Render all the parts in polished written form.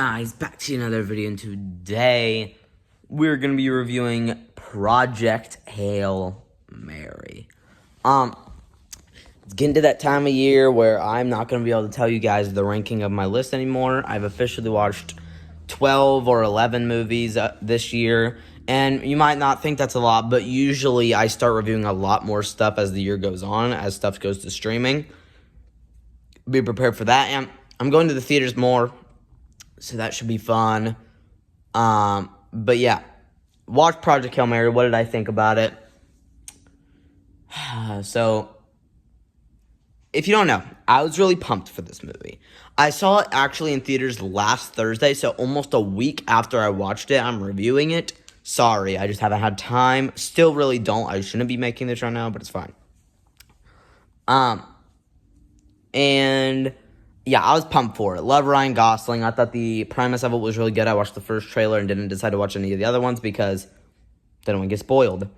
guys, back to another video, and today we're going to be reviewing Project Hail Mary. It's getting to that time of year where I'm not going to be able to tell you guys the ranking of my list anymore. I've officially watched 12 or 11 movies this year, and you might not think that's a lot, but usually I start reviewing a lot more stuff as the year goes on, as stuff goes to streaming. Be prepared for that, and I'm going to the theaters more, so that should be fun. But yeah, watch Project Hail Mary. What did I think about it? So, if you don't know, I was really pumped for this movie. I saw it actually in theaters last Thursday, so almost a week after I watched it, I'm reviewing it. Sorry, I just haven't had time. Still really don't. I shouldn't be making this right now, but it's fine. And yeah, I was pumped for it. Love Ryan Gosling. I thought the premise of it was really good. I watched the first trailer and didn't decide to watch any of the other ones because then we get spoiled.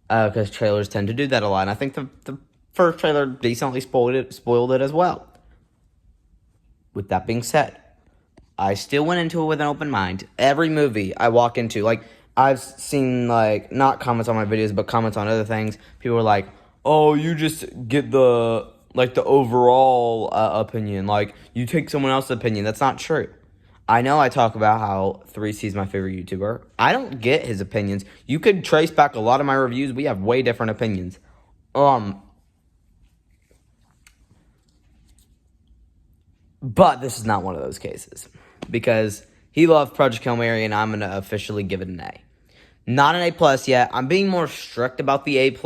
Because trailers tend to do that a lot. And I think the first trailer decently spoiled it as well. With that being said, I still went into it with an open mind. Every movie I walk into, like, I've seen, like, not comments on my videos, but comments on other things. People are like, oh, you just get the overall opinion. Like, you take someone else's opinion. That's not true. I know I talk about how 3C is my favorite YouTuber. I don't get his opinions. You could trace back a lot of my reviews. We have way different opinions. But this is not one of those cases. Because he loved Project Hail Mary, and I'm going to officially give it an A. Not an A+ yet. I'm being more strict about the A+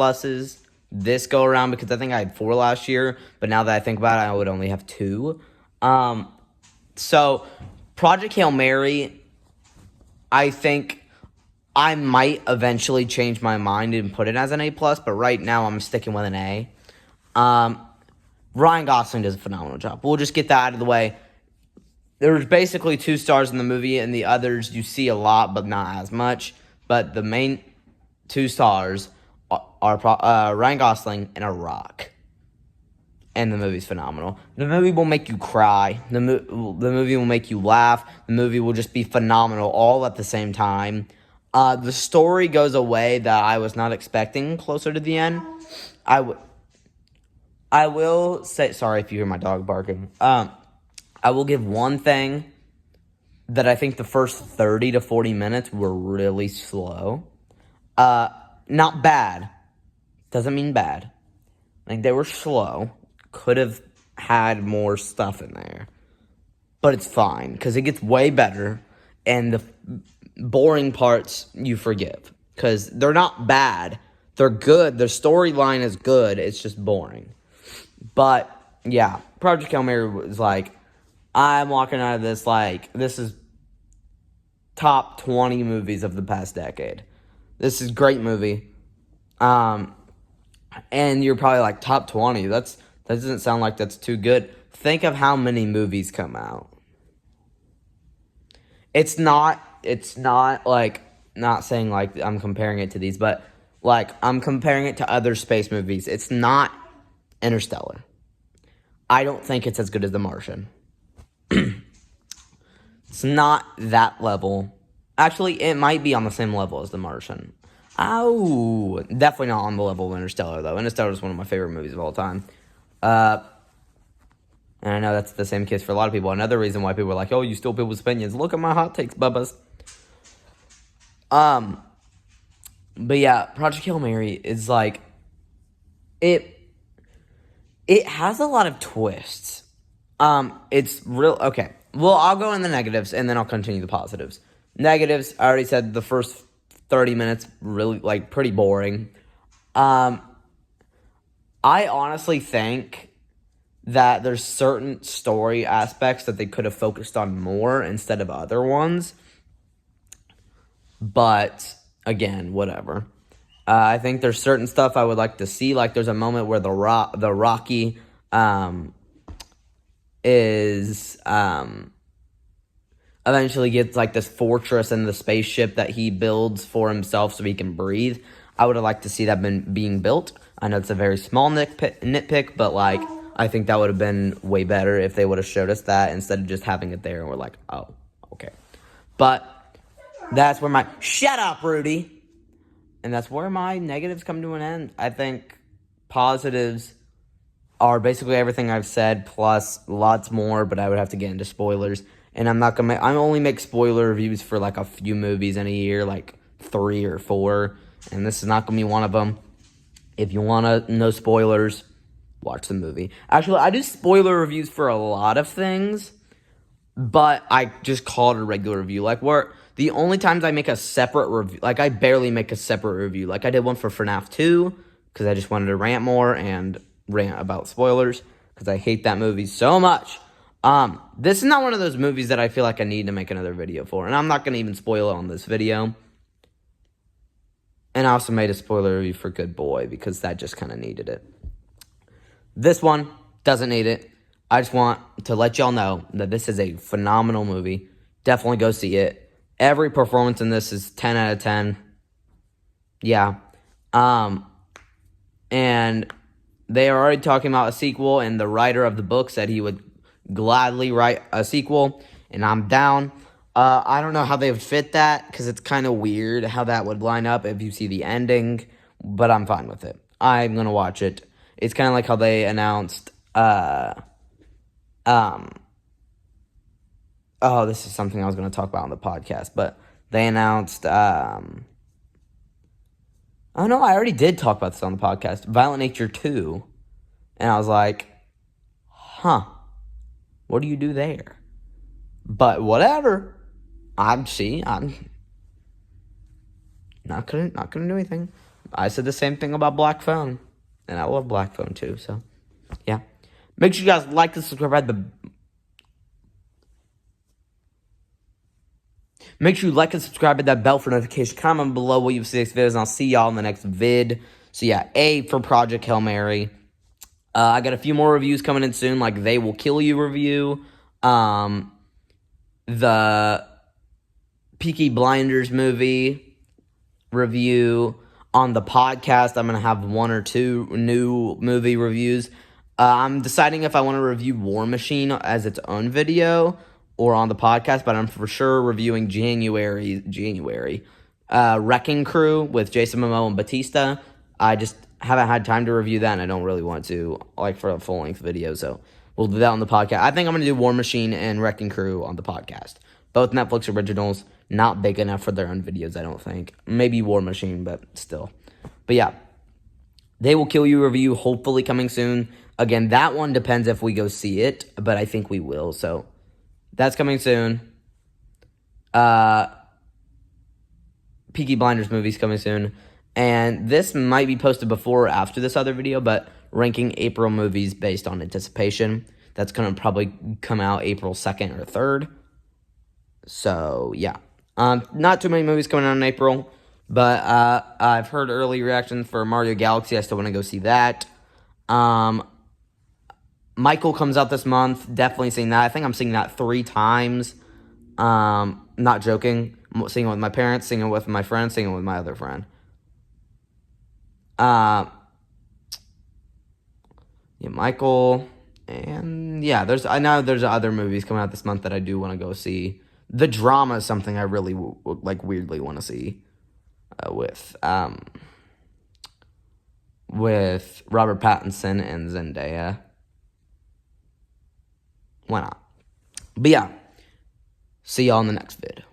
this go around because I think I had 4 last year, but now that I think about it, I would only have 2. So Project Hail Mary, I think I might eventually change my mind and put it as an A+, but right now I'm sticking with an A. Ryan Gosling does a phenomenal job. We'll just get that out of the way. There's basically 2 stars in the movie, and the others you see a lot, but not as much. But the main 2 stars are Ryan Gosling and A Rock. And the movie's phenomenal. The movie will make you cry. The movie will make you laugh. The movie will just be phenomenal all at the same time. The story goes a way that I was not expecting closer to the end. I will say, sorry if you hear my dog barking. I will give one thing that I think the first 30 to 40 minutes were really slow. Not bad. Doesn't mean bad. Like, they were slow. Could have had more stuff in there. But it's fine, because it gets way better. And the boring parts you forgive. Because they're not bad. They're good. The storyline is good. It's just boring. But, yeah. Project Hail Mary was like, I'm walking out of this like, this is top 20 movies of the past decade. This is a great movie. And you're probably like, top 20? That doesn't sound like that's too good. Think of how many movies come out. It's not like, not saying like I'm comparing it to these, but like I'm comparing it to other space movies. It's not Interstellar. I don't think it's as good as The Martian. It's not that level. Actually, it might be on the same level as The Martian. Oh, definitely not on the level of Interstellar, though. Interstellar is one of my favorite movies of all time. And I know that's the same case for a lot of people. Another reason why people are like, oh, you steal people's opinions. Look at my hot takes, bubbas. But yeah, Project Hail Mary is like, it has a lot of twists. It's real, okay. Well, I'll go in the negatives, and then I'll continue the positives. Negatives, I already said the first 30 minutes, really, like, pretty boring. I honestly think that there's certain story aspects that they could have focused on more instead of other ones. But, again, whatever. I think there's certain stuff I would like to see. Like, there's a moment where the Rocky is eventually gets like this fortress in the spaceship that he builds for himself so he can breathe. I would have liked to see that being built. I know it's a very small nitpick, but like I think that would have been way better if they would have showed us that instead of just having it there and we're like, oh, okay. But that's where my... Shut up, Rudy! And that's where my negatives come to an end. I think positives are basically everything I've said, plus lots more, but I would have to get into spoilers. And I'm not gonna I only make spoiler reviews for like a few movies in a year, like 3 or 4. And this is not gonna be one of them. If you wanna know spoilers, watch the movie. Actually, I do spoiler reviews for a lot of things, but I just call it a regular review. Like, where the only times I make a separate review, like, I barely make a separate review. Like, I did one for FNAF 2, because I just wanted to rant more and rant about spoilers, because I hate that movie so much. This is not one of those movies that I feel like I need to make another video for, and I'm not going to even spoil it on this video. And I also made a spoiler review for Good Boy, because that just kind of needed it. This one doesn't need it. I just want to let y'all know that this is a phenomenal movie. Definitely go see it. Every performance in this is 10 out of 10. Yeah. And they are already talking about a sequel, and the writer of the book said he would gladly write a sequel, and I'm down. I don't know how they would fit that, because it's kind of weird how that would line up if you see the ending, but I'm fine with it. I'm going to watch it. It's kind of like how they announced, oh, this is something I was going to talk about on the podcast, but they announced, oh no, I already did talk about this on the podcast, Violent Nature 2, and I was like, huh, what do you do there? But whatever, I'm not gonna do anything. I said the same thing about Black Phone, and I love Black Phone too, so, yeah. Make sure you guys like and subscribe to Make sure you like and subscribe, hit that bell for notification. Comment below what you've seen next videos, and I'll see y'all in the next vid. So yeah, A for Project Hail Mary. I got a few more reviews coming in soon, like They Will Kill You review. The Peaky Blinders movie review. On the podcast, I'm going to have 1 or 2 new movie reviews. I'm deciding if I want to review War Machine as its own video or on the podcast, but I'm for sure reviewing January, Wrecking Crew with Jason Momoa and Batista. I just haven't had time to review that, and I don't really want to, like, for a full-length video, so we'll do that on the podcast. I think I'm going to do War Machine and Wrecking Crew on the podcast. Both Netflix originals, not big enough for their own videos, I don't think. Maybe War Machine, but still. But yeah, They Will Kill You review, hopefully coming soon. Again, that one depends if we go see it, but I think we will, so that's coming soon. Peaky Blinders movie's coming soon. And this might be posted before or after this other video, but ranking April movies based on anticipation. That's going to probably come out April 2nd or 3rd. So, yeah. Not too many movies coming out in April, but I've heard early reactions for Mario Galaxy. I still want to go see that. Michael comes out this month. Definitely seeing that. I think I'm seeing that 3 times. Not joking. I'm seeing it with my parents, seeing it with my friend, seeing it with my other friend. Yeah, Michael, and yeah, I know there's other movies coming out this month that I do want to go see. The Drama is something I really weirdly want to see with Robert Pattinson and Zendaya. Why not? But yeah, see y'all in the next vid.